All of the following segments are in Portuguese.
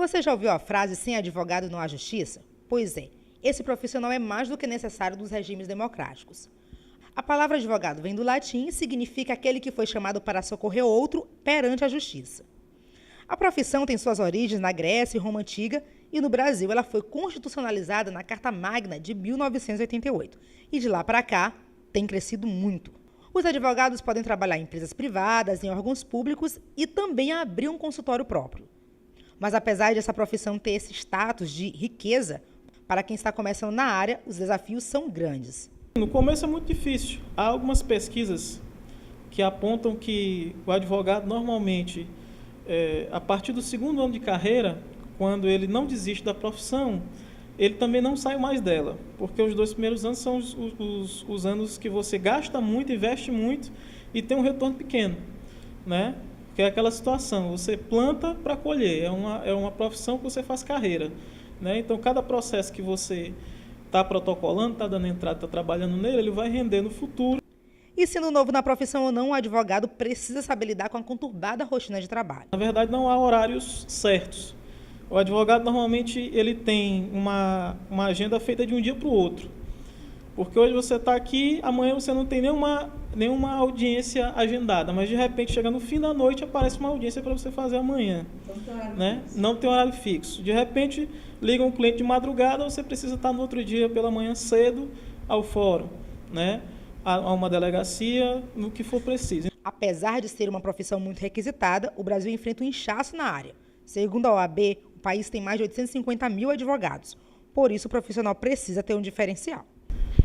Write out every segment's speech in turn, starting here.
Você já ouviu a frase sem advogado não há justiça? Pois é, esse profissional é mais do que necessário nos regimes democráticos. A palavra advogado vem do latim e significa aquele que foi chamado para socorrer outro perante a justiça. A profissão tem suas origens na Grécia e Roma Antiga e no Brasil ela foi constitucionalizada na Carta Magna de 1988 e de lá para cá tem crescido muito. Os advogados podem trabalhar em empresas privadas, em órgãos públicos e também abrir um consultório próprio. Mas apesar dessa profissão ter esse status de riqueza, para quem está começando na área, os desafios são grandes. No começo é muito difícil. Há algumas pesquisas que apontam que o advogado normalmente, a partir do segundo ano de carreira, quando ele não desiste da profissão, ele também não sai mais dela, porque os 2 primeiros anos são os anos que você gasta muito, investe muito e tem um retorno pequeno, né? Que é aquela situação, você planta para colher, é uma profissão que você faz carreira, né? Então, cada processo que você está protocolando, está dando entrada, está trabalhando nele, ele vai render no futuro. E sendo novo na profissão ou não, o advogado precisa saber lidar com a conturbada rotina de trabalho. Na verdade, não há horários certos. O advogado, normalmente, ele tem uma agenda feita de um dia para o outro. Porque hoje você está aqui, amanhã você não tem nenhuma audiência agendada, mas de repente, chega no fim da noite, aparece uma audiência para você fazer amanhã. Não tem horário fixo. De repente, liga um cliente de madrugada, você precisa estar no outro dia pela manhã cedo ao fórum, né? A uma delegacia, no que for preciso. Apesar de ser uma profissão muito requisitada, o Brasil enfrenta um inchaço na área. Segundo a OAB, o país tem mais de 850 mil advogados. Por isso, o profissional precisa ter um diferencial.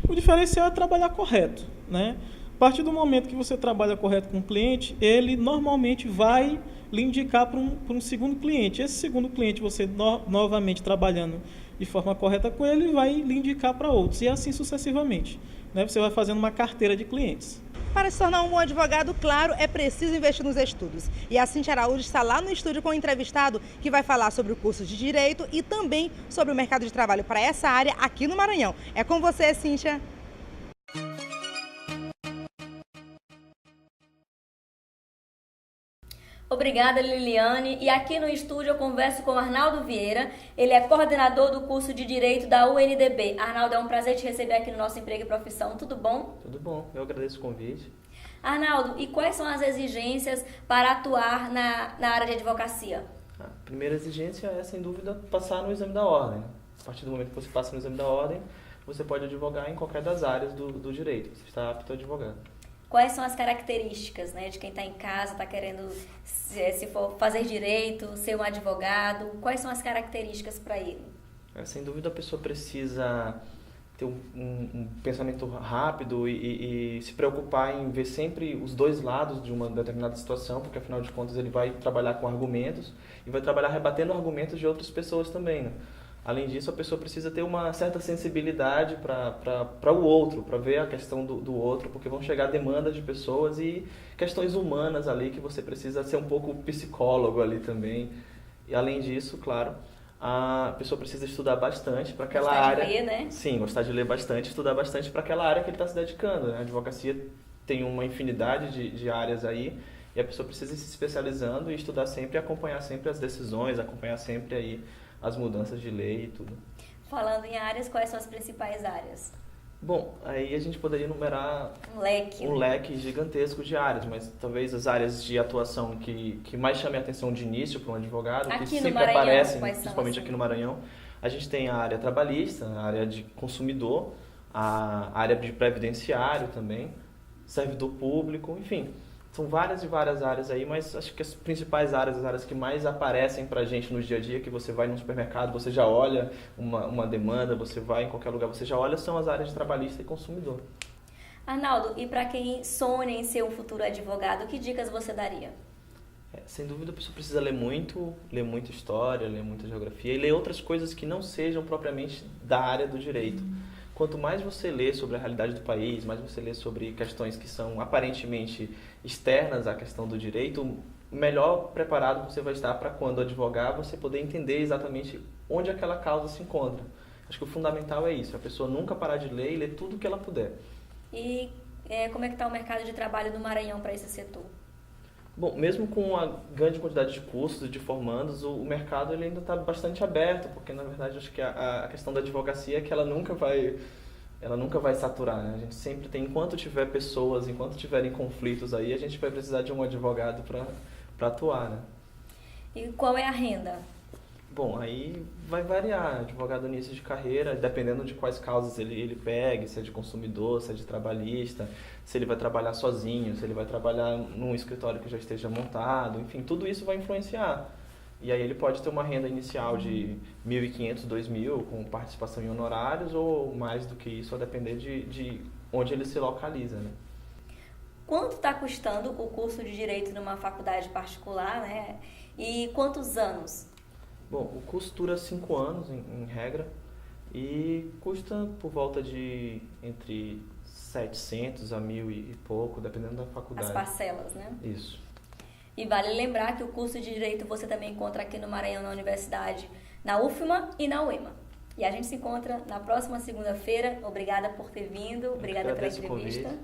O diferencial é trabalhar correto, né? A partir do momento que você trabalha correto com o cliente, ele normalmente vai lhe indicar para um segundo cliente. Esse segundo cliente, você novamente trabalhando de forma correta com ele, vai lhe indicar para outros, e assim sucessivamente, né? Você vai fazendo uma carteira de clientes. Para se tornar um bom advogado, claro, é preciso investir nos estudos. E a Cíntia Araújo está lá no estúdio com um entrevistado que vai falar sobre o curso de Direito e também sobre o mercado de trabalho para essa área aqui no Maranhão. É com você, Cíntia. Obrigada, Liliane. E aqui no estúdio eu converso com o Arnaldo Vieira. Ele é coordenador do curso de Direito da UNDB. Arnaldo, é um prazer te receber aqui no nosso Emprego e Profissão. Tudo bom? Tudo bom. Eu agradeço o convite. Arnaldo, e quais são as exigências para atuar na área de advocacia? A primeira exigência é, sem dúvida, passar no exame da ordem. A partir do momento que você passa no exame da ordem, você pode advogar em qualquer das áreas do direito. Você está apto a advogar. Quais são as características, né, de quem está em casa, está querendo, se for fazer direito, ser um advogado? Quais são as características para ele? Sem dúvida, a pessoa precisa ter um pensamento rápido e se preocupar em ver sempre os dois lados de uma determinada situação, porque, afinal de contas, ele vai trabalhar com argumentos e vai trabalhar rebatendo argumentos de outras pessoas também, né? Além disso, a pessoa precisa ter uma certa sensibilidade para o outro, para ver a questão do outro, porque vão chegar demandas de pessoas e questões humanas ali que você precisa ser um pouco psicólogo ali também. E além disso, claro, a pessoa precisa estudar bastante para aquela área. Gostar de ler, né? Sim, gostar de ler bastante, estudar bastante para aquela área que ele está se dedicando, né? A advocacia tem uma infinidade de áreas aí e a pessoa precisa ir se especializando e estudar sempre e acompanhar sempre as decisões, acompanhar sempre aí as mudanças de lei e tudo. Falando em áreas, quais são as principais áreas? Bom, aí a gente poderia enumerar um leque gigantesco de áreas, mas talvez as áreas de atuação que mais chamem a atenção de início para um advogado, aqui que sempre Maranhão, aparecem, assim? principalmente aqui no Maranhão, a gente tem a área trabalhista, a área de consumidor, a área de previdenciário também, servidor público, enfim. São várias e várias áreas aí, mas acho que as principais áreas, as áreas que mais aparecem pra gente no dia a dia, que você vai no supermercado, você já olha uma demanda, você vai em qualquer lugar, você já olha, são as áreas de trabalhista e consumidor. Arnaldo, e para quem sonha em ser um futuro advogado, que dicas você daria? Sem dúvida, a pessoa precisa ler muita história, ler muita geografia e ler outras coisas que não sejam propriamente da área do direito. Quanto mais você lê sobre a realidade do país, mais você lê sobre questões que são aparentemente externas à questão do direito, melhor preparado você vai estar para, quando advogar, você poder entender exatamente onde aquela causa se encontra. Acho que o fundamental é isso, a pessoa nunca parar de ler e ler tudo que ela puder. E como é que está o mercado de trabalho do Maranhão para esse setor? Bom, mesmo com a grande quantidade de cursos e de formandos, o mercado ele ainda está bastante aberto, porque na verdade acho que a questão da advocacia é que ela nunca vai saturar, né? A gente sempre tem, enquanto tiver pessoas, enquanto tiverem conflitos aí, a gente vai precisar de um advogado para atuar, né? E qual é a renda? Bom, aí vai variar, advogado início de carreira, dependendo de quais causas ele pegue, se é de consumidor, se é de trabalhista, se ele vai trabalhar sozinho, se ele vai trabalhar num escritório que já esteja montado, enfim, tudo isso vai influenciar. E aí ele pode ter uma renda inicial de R$ 1.500, R$ 2.000, com participação em honorários, ou mais do que isso, a depender de onde ele se localiza, né? Quanto está custando o curso de Direito numa faculdade particular, né? E quantos anos? Bom, o curso dura 5 anos, em regra, e custa por volta de entre 700 a 1.000 e pouco, dependendo da faculdade. As parcelas, né? Isso. E vale lembrar que o curso de Direito você também encontra aqui no Maranhão, na Universidade, na UFMA e na UEMA. E a gente se encontra na próxima segunda-feira. Obrigada por ter vindo, obrigada pela entrevista.